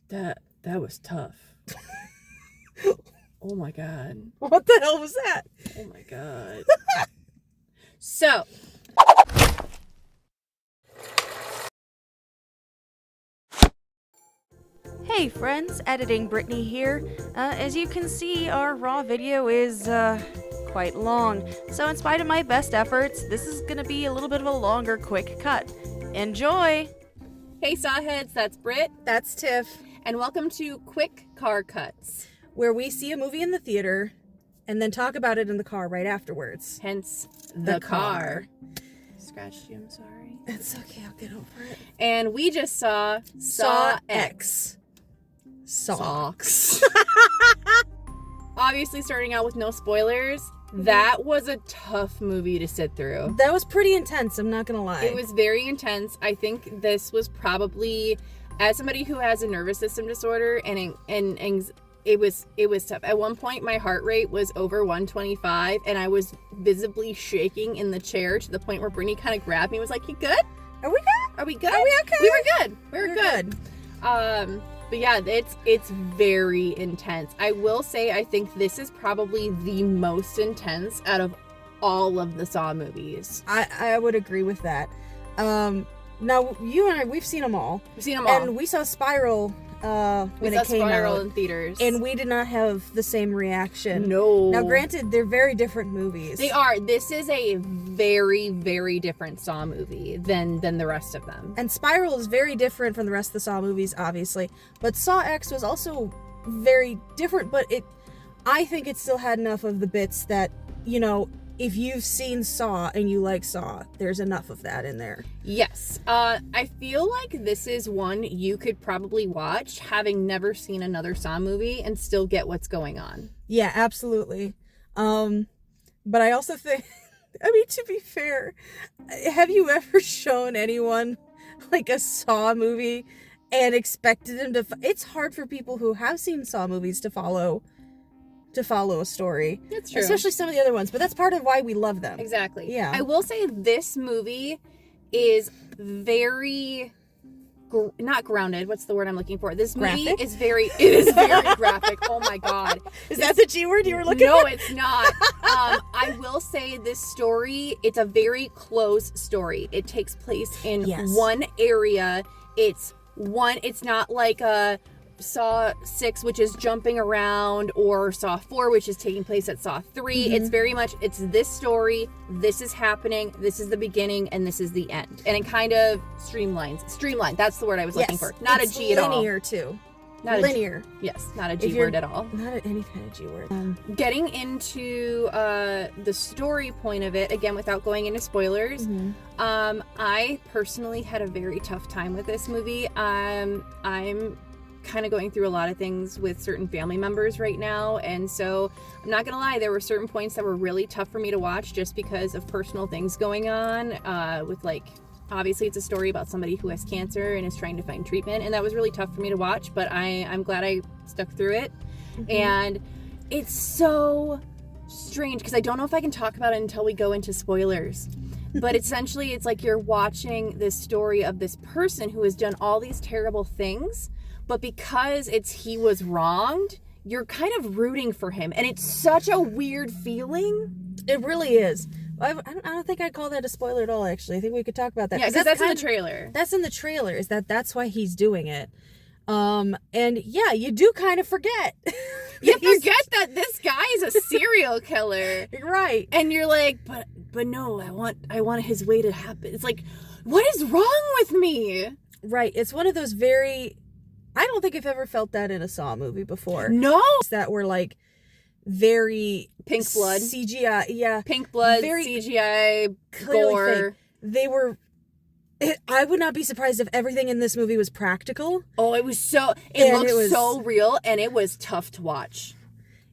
That was tough. Oh my god. What the hell was that? Oh my god. So. Hey friends, Editing Brittany here. As you can see, our raw video is quite long, so in spite of my best efforts, this is gonna be a little bit of a longer, quick cut. Enjoy! Hey Sawheads, that's Britt. That's Tiff. And welcome to Quick Car Cuts. Where we see a movie in the theater and then talk about it in the car right afterwards. Hence, the car. Scratched you, I'm sorry. It's okay, I'll get over it. And we just saw Saw X. Socks. Obviously, starting out with no spoilers, that was a tough movie to sit through. That was pretty intense, I'm not gonna lie. It was very intense. I think this was probably, as somebody who has a nervous system disorder and it was tough. At one point, my heart rate was over 125, and I was visibly shaking in the chair to the point where Brittany kind of grabbed me and was like, "You good? Are we good? Are we good? Are we okay? We were good. We were good." But yeah, it's very intense. I will say I think this is probably the most intense out of all of the Saw movies. I would agree with that. Now, you and I, we've seen them all. We've seen them all. And we saw Spiral when it came Spiral out. in theaters. And we did not have the same reaction. No. Now, granted, they're very different movies. They are. This is a very, very different Saw movie than the rest of them. And Spiral is very different from the rest of the Saw movies, obviously. But Saw X was also very different, but I think it still had enough of the bits that, you know, if you've seen Saw and you like Saw, there's enough of that in there. Yes. I feel like this is one you could probably watch having never seen another Saw movie and still get what's going on. Yeah, absolutely. But I also think, I mean, to be fair, have you ever shown anyone like a Saw movie and expected them to... It's hard for people who have seen Saw movies to follow a story. That's true. Especially some of the other ones, but that's part of why we love them. Exactly. Yeah. I will say this movie is very... not grounded. What's the word I'm looking for? This movie Graphic? is very... It is very graphic. Oh my god. Is that the G word you were looking for? No, it's not. I will say this story, it's a very close story. It takes place in one area. It's not like a Saw 6, which is jumping around, or Saw 4, which is taking place at Saw 3. Mm-hmm. It's very much, it's this story, this is happening, this is the beginning, and this is the end. And it kind of streamlined. That's the word I was looking for. Not it's a G at all. linear too. Not linear. Yes, not a G word at all. Not any kind of G word. Getting into the story point of it, again, without going into spoilers, I personally had a very tough time with this movie. I'm kind of going through a lot of things with certain family members right now, and so I'm not gonna lie, there were certain points that were really tough for me to watch just because of personal things going on with, like, obviously it's a story about somebody who has cancer and is trying to find treatment, and that was really tough for me to watch, but I'm glad I stuck through it. And it's so strange because I don't know if I can talk about it until we go into spoilers. But essentially it's like you're watching this story of this person who has done all these terrible things, but because he was wronged, you're kind of rooting for him. And it's such a weird feeling. It really is. I don't think I'd call that a spoiler at all, actually. I think we could talk about that. Yeah, because that's in the trailer. That's in the trailer, is that's why he's doing it. And yeah, you do kind of forget. You forget that this guy is a serial killer. Right. And you're like, but no, I want his way to happen. It's like, what is wrong with me? Right. It's one of those very... I don't think I've ever felt that in a Saw movie before. No. That were like very pink blood, CGI, yeah, pink blood, very CGI, gore. Fake. They were. I would not be surprised if everything in this movie was practical. Oh, it was so. It looked so real, and it was tough to watch.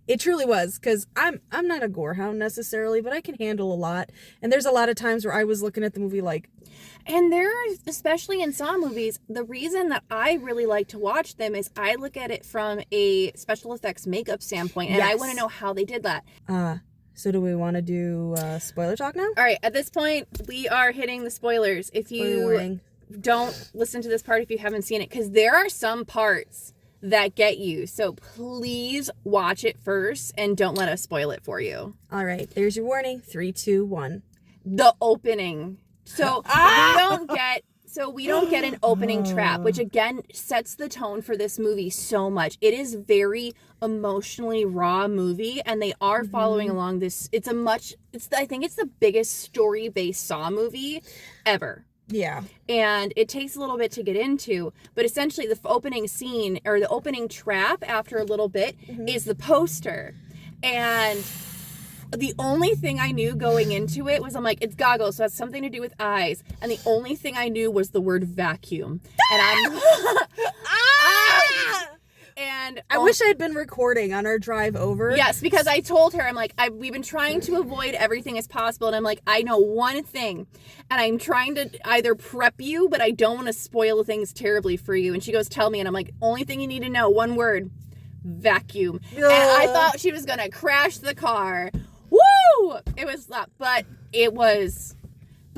It truly was, because I'm not a gore hound necessarily, but I can handle a lot. And there's a lot of times where I was looking at the movie like... And there, especially in Saw movies, the reason that I really like to watch them is I look at it from a special effects makeup standpoint, and I want to know how they did that. So do we want to do spoiler talk now? All right, at this point, we are hitting the spoilers. If you don't listen to this part if you haven't seen it, because there are some parts that get you. So please watch it first and don't let us spoil it for you. All right, there's your warning. 3, 2, 1. The opening. So we don't get an opening trap, which again sets the tone for this movie so much. It is very emotionally raw movie, and they are following along this. I think it's the biggest story-based Saw movie ever. Yeah. And it takes a little bit to get into, but essentially the opening scene, or the opening trap after a little bit, is the poster. And the only thing I knew going into it was, I'm like, it's goggles, so it has something to do with eyes. And the only thing I knew was the word vacuum. And I'm... And I wish I'd been recording on our drive over. Yes, because I told her, I'm like, we've been trying to avoid everything as possible. And I'm like, I know one thing. And I'm trying to either prep you, but I don't want to spoil things terribly for you. And she goes, tell me. And I'm like, only thing you need to know, one word, vacuum. And I thought she was going to crash the car. Woo! It was that, but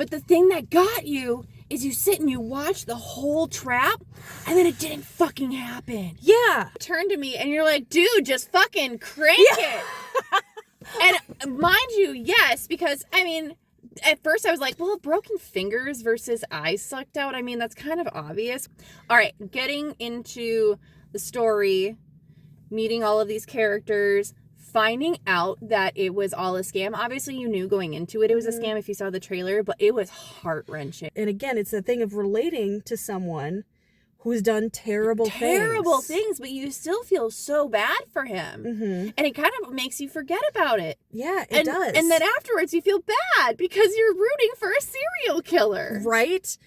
the thing that got you is you sit and you watch the whole trap, and then it didn't fucking happen. Yeah. Turn to me, and you're like, dude, just fucking crank it. And mind you, yes, because, I mean, at first I was like, well, broken fingers versus eyes sucked out, I mean, that's kind of obvious. All right, getting into the story, meeting all of these characters, finding out that it was all a scam. Obviously, you knew going into it was a scam if you saw the trailer, but it was heart-wrenching. And again, it's the thing of relating to someone who's done terrible things, but you still feel so bad for him. And it kind of makes you forget about it. Yeah, it does. And then afterwards, you feel bad because you're rooting for a serial killer. Right?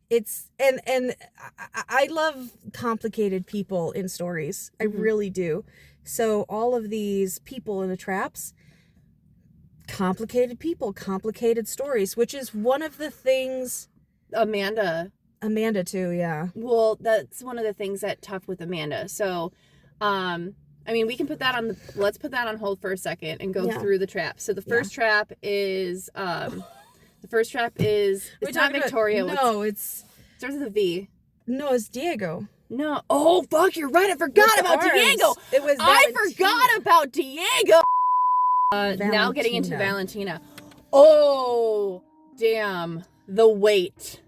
It's, and I love complicated people in stories. I really do. So all of these people in the traps, complicated people, complicated stories, which is one of the things... Amanda too, yeah. Well, that's one of the things that tough with Amanda. So, I mean, we can put that on let's put that on hold for a second and go through the traps. So the first trap is, it's not Victoria. It starts with a V. No, it's Diego. No. Oh, fuck, you're right. I forgot about Diego. It was I forgot about Diego. Now getting into Valentina. Oh, damn. The weight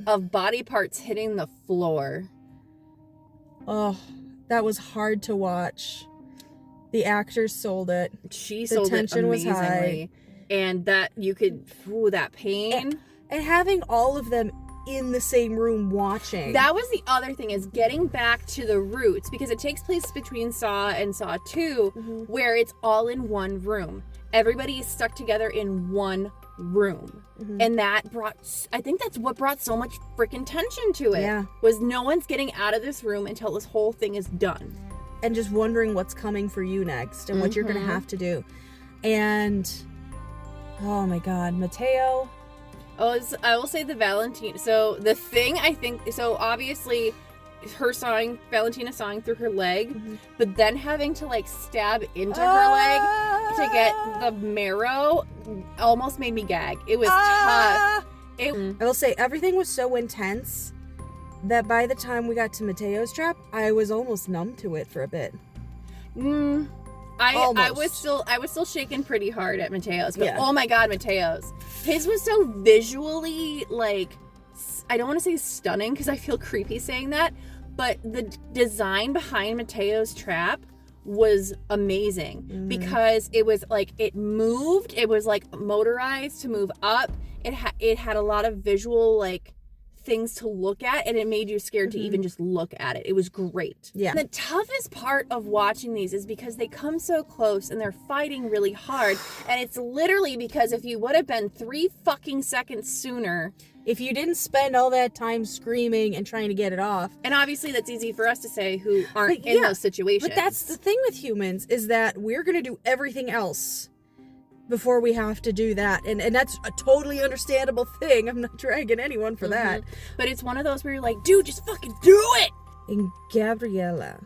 of body parts hitting the floor. Oh, that was hard to watch. The actors sold it. She sold it amazingly. The tension was high. And that you could, that pain. And having all of them in the same room watching. That was the other thing, is getting back to the roots, because it takes place between Saw and Saw 2, where it's all in one room. Everybody is stuck together in one room. And I think that's what brought so much freaking tension to it. Was no one's getting out of this room until this whole thing is done. And just wondering what's coming for you next and what you're going to have to do. And, oh my God, Mateo... Oh, I will say the Valentina. So the thing I think, so obviously Valentina sawing through her leg, but then having to like stab into her leg to get the marrow almost made me gag. It was tough. I will say everything was so intense that by the time we got to Mateo's trap, I was almost numb to it for a bit. I was still shaking pretty hard at Mateo's, but oh my God, Mateo's. His was so visually, like, I don't want to say stunning because I feel creepy saying that, but the design behind Mateo's trap was amazing because it was like, it moved, it was like motorized to move up. It had a lot of visual, like, things to look at, and it made you scared to even just look at it. It was great. Yeah. And the toughest part of watching these is because they come so close and they're fighting really hard, and it's literally because if you would have been 3 fucking seconds sooner, if you didn't spend all that time screaming and trying to get it off, and obviously that's easy for us to say who aren't in those situations. But that's the thing with humans, is that we're gonna do everything else before we have to do that, and that's a totally understandable thing. I'm not dragging anyone for that, but it's one of those where you're like, dude, just fucking do it. And Gabriella,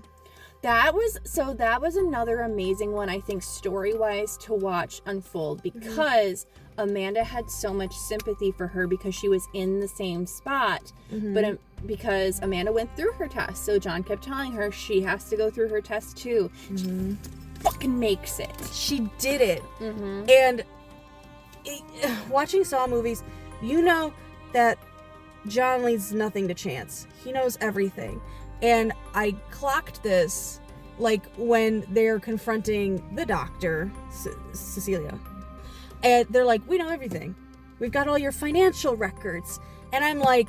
That was another amazing one, I think, story-wise to watch unfold, because Amanda had so much sympathy for her because she was in the same spot, but because Amanda went through her test, so John kept telling her she has to go through her test too. She fucking makes it. She did it. And watching Saw movies, you know that John leaves nothing to chance. He knows everything. And I clocked this, like, when they're confronting the doctor, Cecilia. And they're like, we know everything. We've got all your financial records. And I'm like,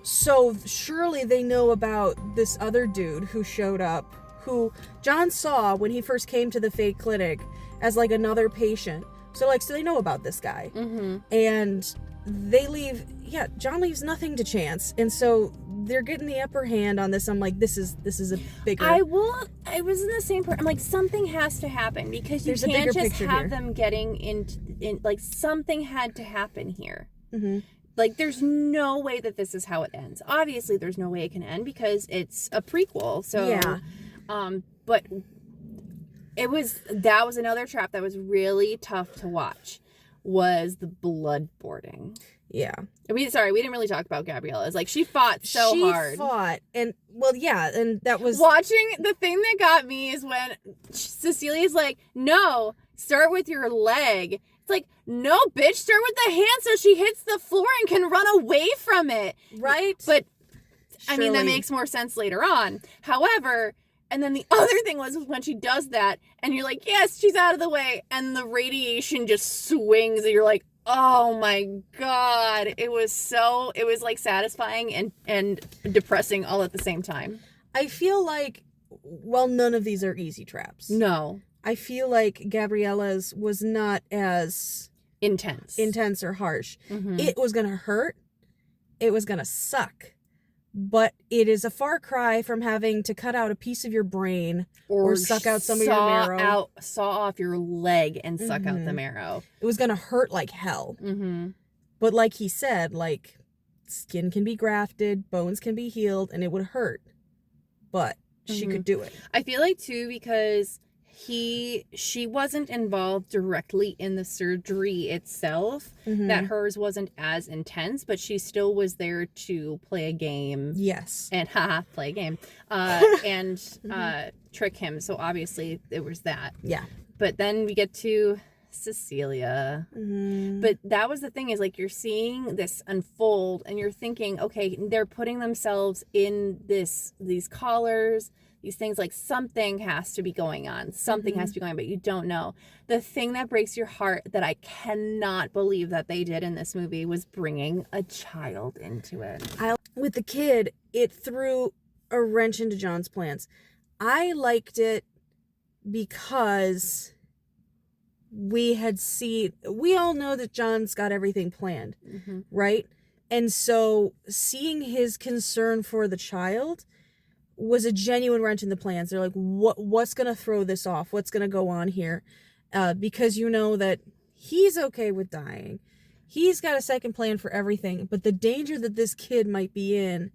so surely they know about this other dude who showed up, who John saw when he first came to the fake clinic as, like, another patient. So they know about this guy. And they leave, John leaves nothing to chance. And so they're getting the upper hand on this. I'm like, this is a bigger... I was in the same part. I'm like, something has to happen, because you can't just have them getting in, like, something had to happen here. Like, there's no way that this is how it ends. Obviously, there's no way it can end because it's a prequel. So, but that was another trap that was really tough to watch, was the bloodboarding. Yeah. We didn't really talk about Gabriella. It's like, she fought hard. She fought, and, and that was... Watching, the thing that got me is when Cecilia's like, no, start with your leg. It's like, no, bitch, start with the hand so she hits the floor and can run away from it. Right? But, I mean, that makes more sense later on. However... And then the other thing was when she does that, and you're like, yes, she's out of the way, and the radiation just swings, and you're like, oh my God. It was like satisfying and depressing all at the same time. I feel like, well, none of these are easy traps. No. I feel like Gabriella's was not as... intense or harsh. It was going to hurt. It was going to suck. But it is a far cry from having to cut out a piece of your brain or suck out some of your marrow. Saw off your leg and suck out the marrow. It was going to hurt like hell. But like he said, like, skin can be grafted, bones can be healed, and it would hurt. But she could do it. I feel like, too, because she wasn't involved directly in the surgery itself, that hers wasn't as intense, but she still was there to play a game. Yes. And play a game. And trick him. So obviously there was that. Yeah. But then we get to Cecilia. But that was the thing, is like, you're seeing this unfold and you're thinking, okay, they're putting themselves in these collars, these things, like, something has to be going on. Something has to be going on, but you don't know. The thing that breaks your heart that I cannot believe that they did in this movie was bringing a child into it. With the kid, it threw a wrench into John's plans. I liked it because we all know that John's got everything planned, right? And so seeing his concern for the child was a genuine wrench in the plans. They're like, what's going to throw this off? What's going to go on here? Because you know that he's okay with dying. He's got a second plan for everything, but the danger that this kid might be in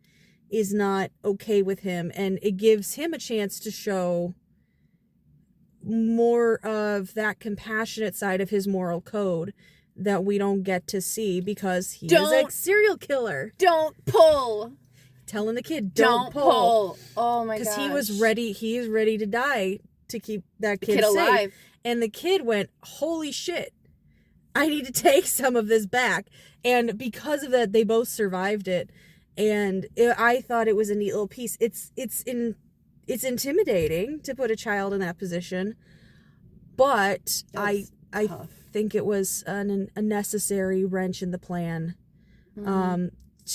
is not okay with him, and it gives him a chance to show more of that compassionate side of his moral code that we don't get to see because he's a serial killer. Don't pull. Telling the kid, don't pull. Oh my gosh. Because he is ready to die to keep that kid safe. Alive. And the kid went, holy shit, I need to take some of this back. And because of that, they both survived it. And I thought it was a neat little piece. It's intimidating to put a child in that position, but I think it was a necessary wrench in the plan.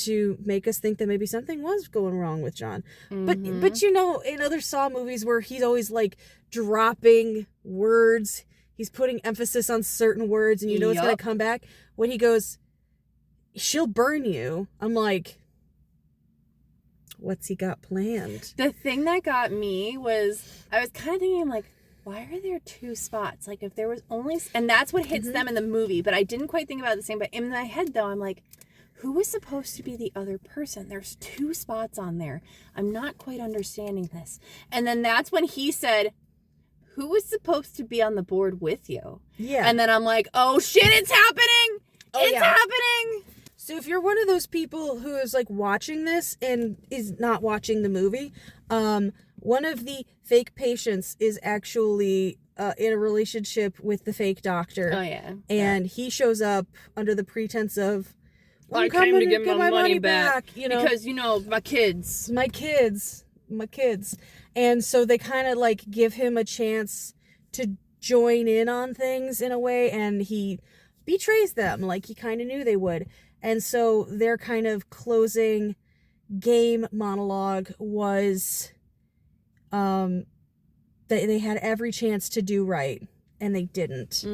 To make us think that maybe something was going wrong with John. But you know, in other Saw movies where he's always like dropping words, he's putting emphasis on certain words, and you know it's going to come back. When he goes, she'll burn you, I'm like, what's he got planned? The thing that got me was, I was kind of thinking, like, why are there two spots? Like, if there was only... And that's what hits them in the movie, but I didn't quite think about it the same. But in my head, though, I'm like, who is supposed to be the other person? There's 2 spots on there. I'm not quite understanding this. And then that's when he said, who was supposed to be on the board with you? Yeah. And then I'm like, oh shit, it's happening. It's happening. So if you're one of those people who is like watching this and is not watching the movie, one of the fake patients is actually in a relationship with the fake doctor. Oh, yeah. And he shows up under the pretense of, I came to get my money back. You know, because, you know, my kids. And so they kind of like give him a chance to join in on things in a way, and he betrays them like he kind of knew they would. And so their kind of closing game monologue was they had every chance to do right, and they didn't.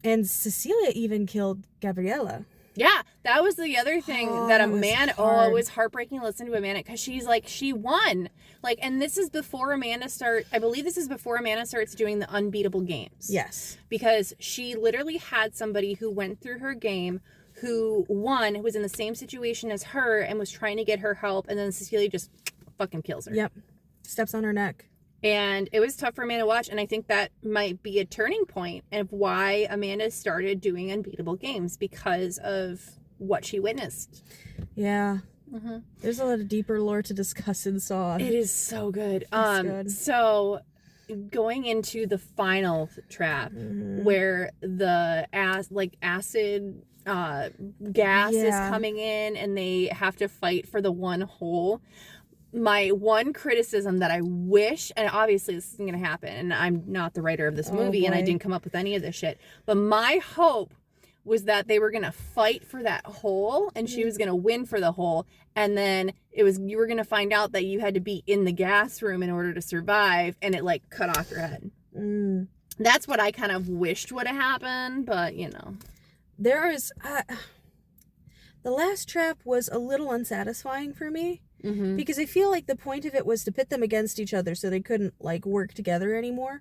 And Cecilia even killed Gabriella. Yeah, that was the other thing that Amanda, it was heartbreaking to listen to Amanda, because she's like, she won. Like, and this is before I believe this is before Amanda starts doing the unbeatable games. Yes. Because she literally had somebody who went through her game who won, who was in the same situation as her and was trying to get her help, and then Cecilia just fucking kills her. Yep. Steps on her neck. And it was tough for Amanda to watch, and I think that might be a turning point of why Amanda started doing unbeatable games, because of what she witnessed. Yeah. There's a lot of deeper lore to discuss in Saw. It is so good. It's good. So going into the final trap where the acid gas is coming in and they have to fight for the one hole. My one criticism that I wish, and obviously this isn't going to happen, and I'm not the writer of this movie, and I didn't come up with any of this shit, but my hope was that they were going to fight for that hole, and she was going to win for the hole, and then you were going to find out that you had to be in the gas room in order to survive, and it like cut off your head. That's what I kind of wished would have happened, but you know. There is, the last trap was a little unsatisfying for me. Because I feel like the point of it was to pit them against each other so they couldn't, like, work together anymore.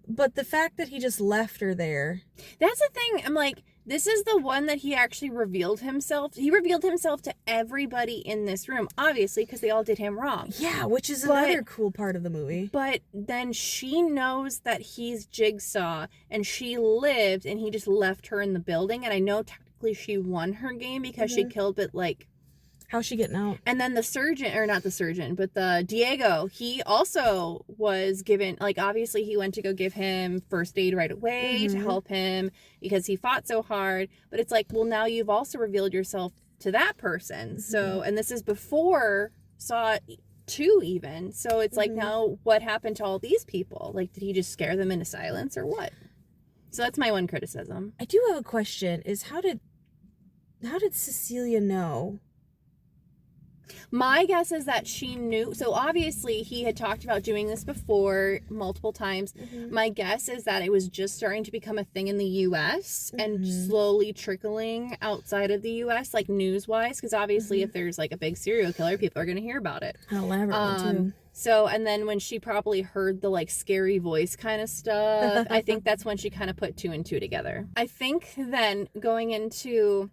But the fact that he just left her there... That's the thing. I'm like, this is the one that he actually revealed himself. He revealed himself to everybody in this room, obviously, because they all did him wrong. Yeah, which is another cool part of the movie. But then she knows that he's Jigsaw, and she lived, and he just left her in the building. And I know technically she won her game because she killed, but, like... How's she getting out? And then the surgeon, or not the surgeon, but the Diego, he also was given, like, obviously he went to go give him first aid right away to help him because he fought so hard. But it's like, well, now you've also revealed yourself to that person. So, and this is before Saw 2 even. So it's like, now what happened to all these people? Like, did he just scare them into silence or what? So that's my one criticism. I do have a question, is how did Cecilia know? My guess is that she knew. So obviously he had talked about doing this before multiple times. My guess is that it was just starting to become a thing in the U.S. and slowly trickling outside of the U.S., like news-wise. Because obviously if there's like a big serial killer, people are going to hear about it. An elaborate one, too. So, and then when she probably heard the like scary voice kind of stuff, I think that's when she kind of put 2 and 2 together. I think then going into...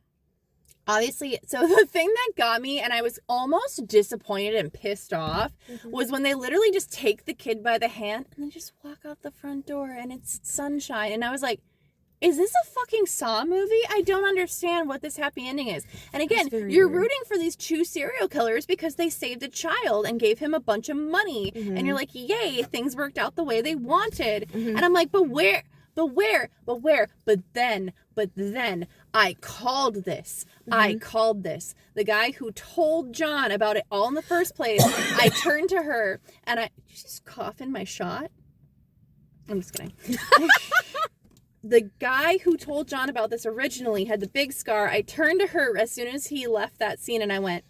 Obviously, so the thing that got me, and I was almost disappointed and pissed off, was when they literally just take the kid by the hand and then just walk out the front door and it's sunshine. And I was like, is this a fucking Saw movie? I don't understand what this happy ending is. And again, you're rooting for these 2 serial killers because they saved a child and gave him a bunch of money. And you're like, yay, things worked out the way they wanted. And I'm like, but where? But then I called this. I called this. The guy who told John about it all in the first place, I turned to her and did you just cough in my shot? I'm just kidding. The guy who told John about this originally had the big scar. I turned to her as soon as he left that scene and I went,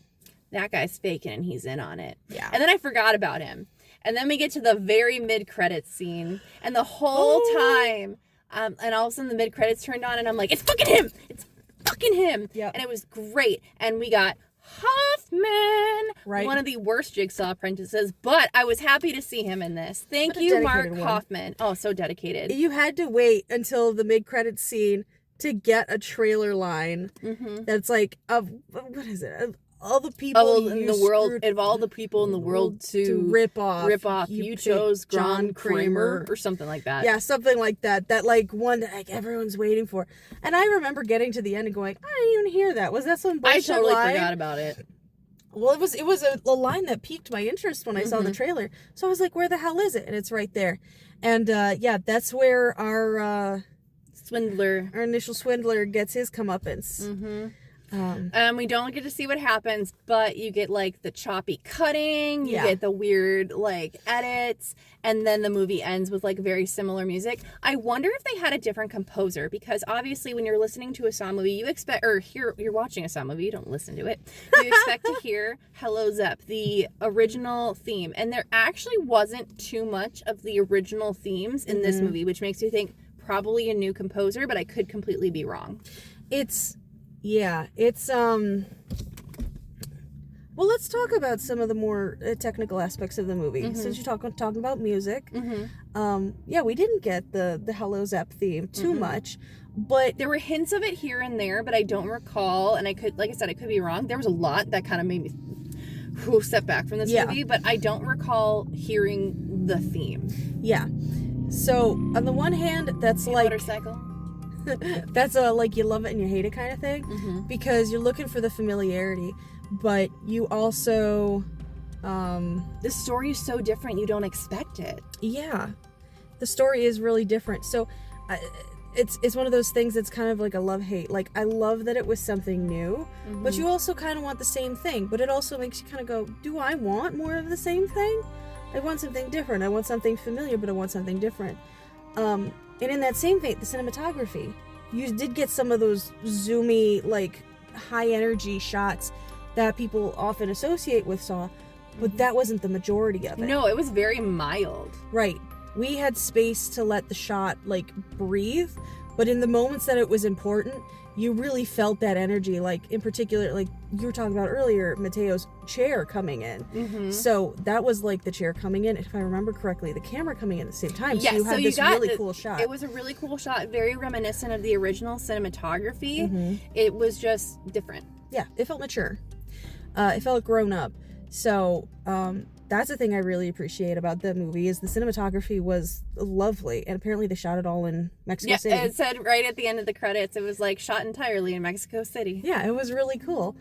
that guy's faking and he's in on it. Yeah. And then I forgot about him. And then we get to the very mid-credits scene. And the whole time, and all of a sudden the mid-credits turned on and I'm like, it's fucking him! It's fucking him! Yep. And it was great. And we got Hoffman, right. One of the worst Jigsaw apprentices, but I was happy to see him in this. Thank you, Mark Hoffman. Oh, so dedicated. You had to wait until the mid-credits scene to get a trailer line that's like, what is it? Of all the people in the world, of all the people in the world to rip off, you chose John Kramer or something like that. Yeah, something like that. That like one that like everyone's waiting for. And I remember getting to the end and going, I didn't even hear that. Was that some bullshit I totally line? forgot about it. Well, it was a line that piqued my interest when I saw the trailer. So I was like, where the hell is it? And it's right there. And yeah, that's where our initial swindler gets his comeuppance. We don't get to see what happens, but you get like the choppy cutting, you get the weird like edits, and then the movie ends with like very similar music. I wonder if they had a different composer, because obviously when you're listening to a Saw movie, you expect, or you're watching a Saw movie, you don't listen to it, you expect to hear Hello Zepp, the original theme, and there actually wasn't too much of the original themes in this movie, which makes you think probably a new composer, but I could completely be wrong. Yeah, it's well, let's talk about some of the more technical aspects of the movie. Since you're talking about music, yeah, we didn't get the Hello Zepp theme too much, but there were hints of it here and there, but I don't recall, and I could, like I said, I could be wrong. There was a lot that kind of made me step back from this movie, but I don't recall hearing the theme. Yeah, so on the one hand, that's like motorcycle. That's a like you love it and you hate it kind of thing, because you're looking for the familiarity, but you also the story is so different, you don't expect it. Yeah, the story is really different. So it's one of those things that's kind of like a love-hate. Like, I love that it was something new, but you also kind of want the same thing, but it also makes you kind of go, do I want more of the same thing? I want something different. I want something familiar, but I want something different. And in that same vein, the cinematography, you did get some of those zoomy, like, high-energy shots that people often associate with Saw, but that wasn't the majority of it. No, it was very mild. Right. We had space to let the shot, like, breathe, but in the moments that it was important, you really felt that energy. Like, in particular, like you were talking about earlier, Mateo's chair coming in. So that was like the chair coming in, if I remember correctly, the camera coming in at the same time. Yes, so you had this really cool shot. It was a really cool shot, very reminiscent of the original cinematography. It was just different. Yeah, it felt mature. It felt grown up. So that's the thing I really appreciate about the movie, is the cinematography was lovely, and apparently they shot it all in Mexico City. Yeah, it said right at the end of the credits, it was like shot entirely in Mexico City. Yeah, it was really cool.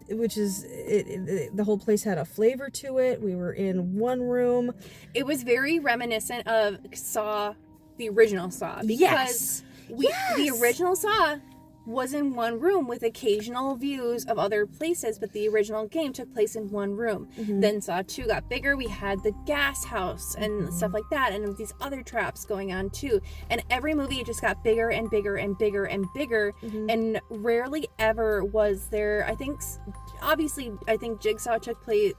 Which is, the whole place had a flavor to it. We were in one room. It was very reminiscent of Saw, the original Saw, because the original Saw was in one room with occasional views of other places, but the original game took place in one room. Then Saw 2 got bigger. We had the gas house and stuff like that, and these other traps going on too. And every movie, it just got bigger and bigger and bigger and bigger, and rarely ever was there, I think Jigsaw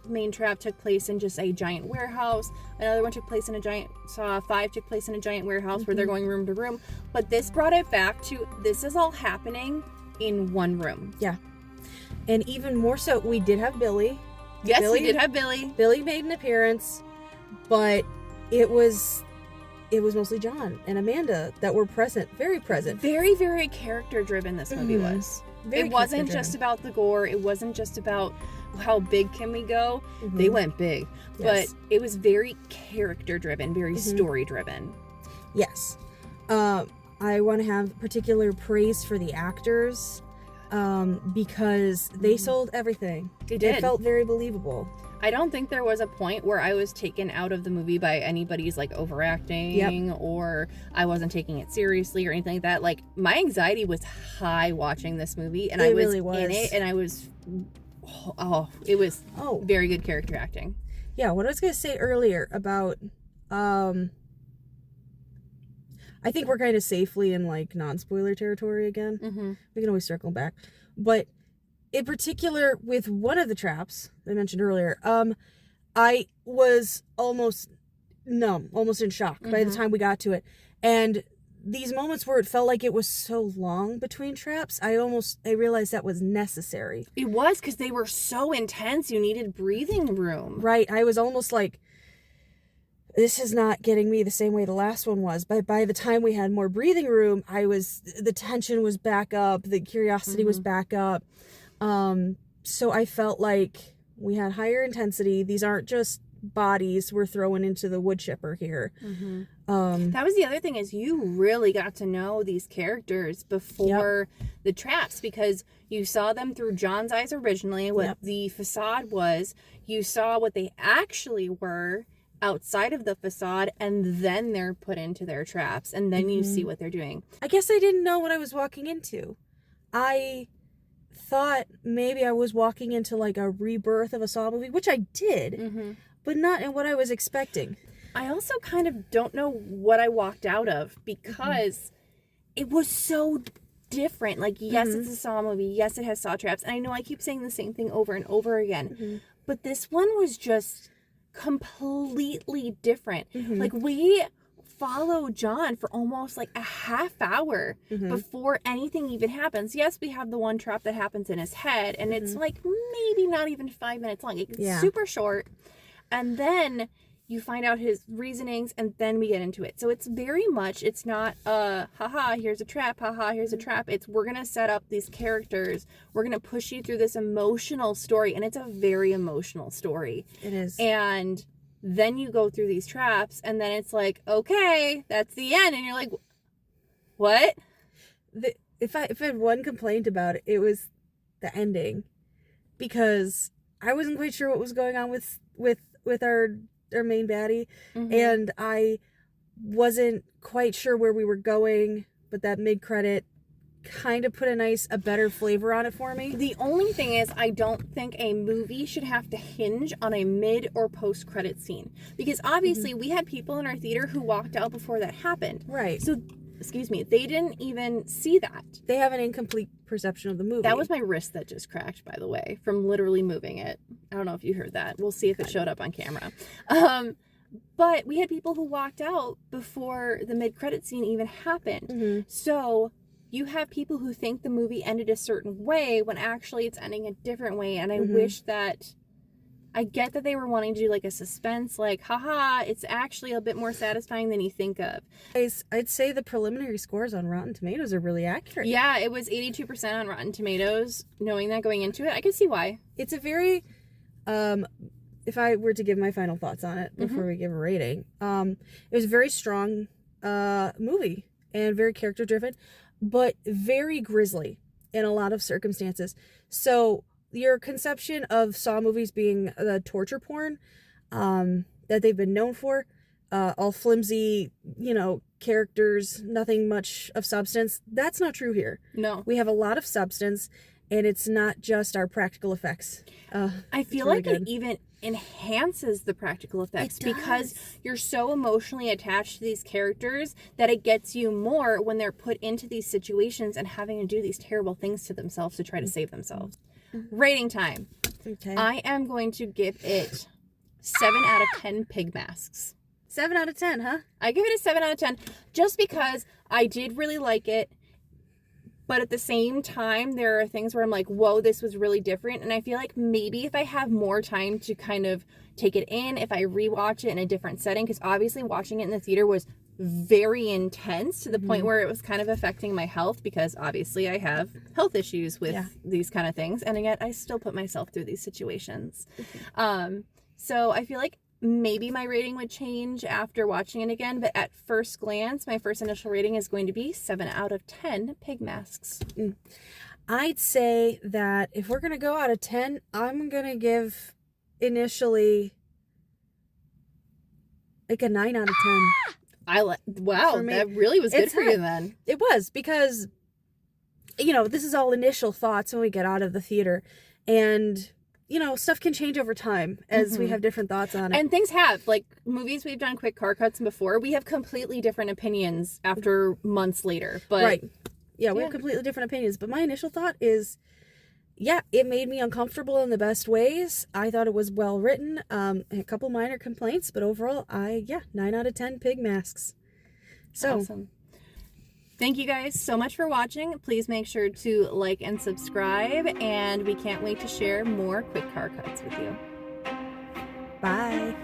main trap took place in just a giant warehouse. Another one took place in a giant, Saw 5 took place in a giant warehouse where they're going room to room. But this brought it back to, this is all happening in one room. Yeah. And even more so, we did have Billy. Yes, we did have Billy. Billy made an appearance, but it was mostly John and Amanda that were present, very present. Very, very character driven this movie was. It wasn't just about the gore. It wasn't just about how big can we go. They went big. Yes. But it was very character driven, very story driven. Yes. I want to have particular praise for the actors, because they sold everything. They did. It felt very believable. I don't think there was a point where I was taken out of the movie by anybody's like overacting or I wasn't taking it seriously or anything like that. Like, my anxiety was high watching this movie, and I was in it, and I was very good character acting. Yeah, what I was going to say earlier about I think we're kind of safely in like non-spoiler territory again. We can always circle back. But in particular, with one of the traps I mentioned earlier, I was almost numb, almost in shock by the time we got to it. And these moments where it felt like it was so long between traps, I realized that was necessary. It was, because they were so intense, you needed breathing room. Right. I was almost like, this is not getting me the same way the last one was. But by the time we had more breathing room, the tension was back up, the curiosity was back up. So I felt like we had higher intensity. These aren't just bodies we're throwing into the wood chipper here. That was the other thing, is you really got to know these characters before the traps, because you saw them through John's eyes originally, what the facade was. You saw what they actually were outside of the facade, and then they're put into their traps, and then you see what they're doing. I guess I didn't know what I was walking into. I thought maybe I was walking into like a rebirth of a Saw movie, which I did, but not in what I was expecting. I also kind of don't know what I walked out of, because it was so different. Like, yes, it's a Saw movie. Yes, it has Saw traps. And I know I keep saying the same thing over and over again. But this one was just completely different. Like, we follow John for almost like a half hour before anything even happens. Yes, we have the one trap that happens in his head, and it's like maybe not even 5 minutes long. It's super short. And then you find out his reasonings, and then we get into it. So it's very much, it's not haha, here's a trap, haha, here's a trap. It's, we're gonna set up these characters, we're gonna push you through this emotional story, and it's a very emotional story. It is. And then you go through these traps, and then it's like, okay, that's the end, and you're like, what? If I had one complaint about it, it was the ending, because I wasn't quite sure what was going on with our main baddie, and I wasn't quite sure where we were going, but that mid-credit kind of put a better flavor on it for me. The only thing is, I don't think a movie should have to hinge on a mid or post-credit scene, because obviously we had people in our theater who walked out before that happened. Right. So, excuse me, they didn't even see that. They have an incomplete perception of the movie. That was my wrist that just cracked, by the way, from literally moving it. I don't know if you heard that. We'll see if it showed up on camera. But we had people who walked out before the mid-credit scene even happened. So you have people who think the movie ended a certain way when actually it's ending a different way. And I wish that, I get that they were wanting to do like a suspense, like, haha, it's actually a bit more satisfying than you think of. I'd say the preliminary scores on Rotten Tomatoes are really accurate. Yeah, it was 82% on Rotten Tomatoes. Knowing that going into it, I can see why. It's a very, if I were to give my final thoughts on it before we give a rating, it was a very strong movie and very character driven, but very grisly in a lot of circumstances. So your conception of Saw movies being the torture porn that they've been known for, all flimsy, characters, nothing much of substance, that's not true here. No. We have a lot of substance, and it's not just our practical effects. I feel really like it even enhances the practical effects, because you're so emotionally attached to these characters that it gets you more when they're put into these situations and having to do these terrible things to themselves to try to save themselves. Rating time. Okay. I am going to give it 7 out of 10 pig masks. 7 out of 10, huh? I give it a 7 out of 10 just because I did really like it. But at the same time, there are things where I'm like, whoa, this was really different. And I feel like maybe if I have more time to kind of take it in, if I rewatch it in a different setting, because obviously watching it in the theater was very intense to the point where it was kind of affecting my health, because obviously I have health issues with these kind of things. And yet I still put myself through these situations. So I feel like maybe my rating would change after watching it again, but at first glance, my first initial rating is going to be 7 out of 10 pig masks. I'd say that if we're going to go out of 10, I'm going to give initially like a 9 out of 10. Wow, that really was good for you then. It was, because, this is all initial thoughts when we get out of the theater, and stuff can change over time as we have different thoughts on it. And things have, like, movies we've done quick car cuts before, we have completely different opinions after months later. But right. Yeah, we have completely different opinions. But my initial thought is, it made me uncomfortable in the best ways. I thought it was well written. A couple minor complaints, but overall, 9 out of 10 pig masks. So awesome. Thank you guys so much for watching. Please make sure to like and subscribe, and we can't wait to share more quick car cuts with you. Bye.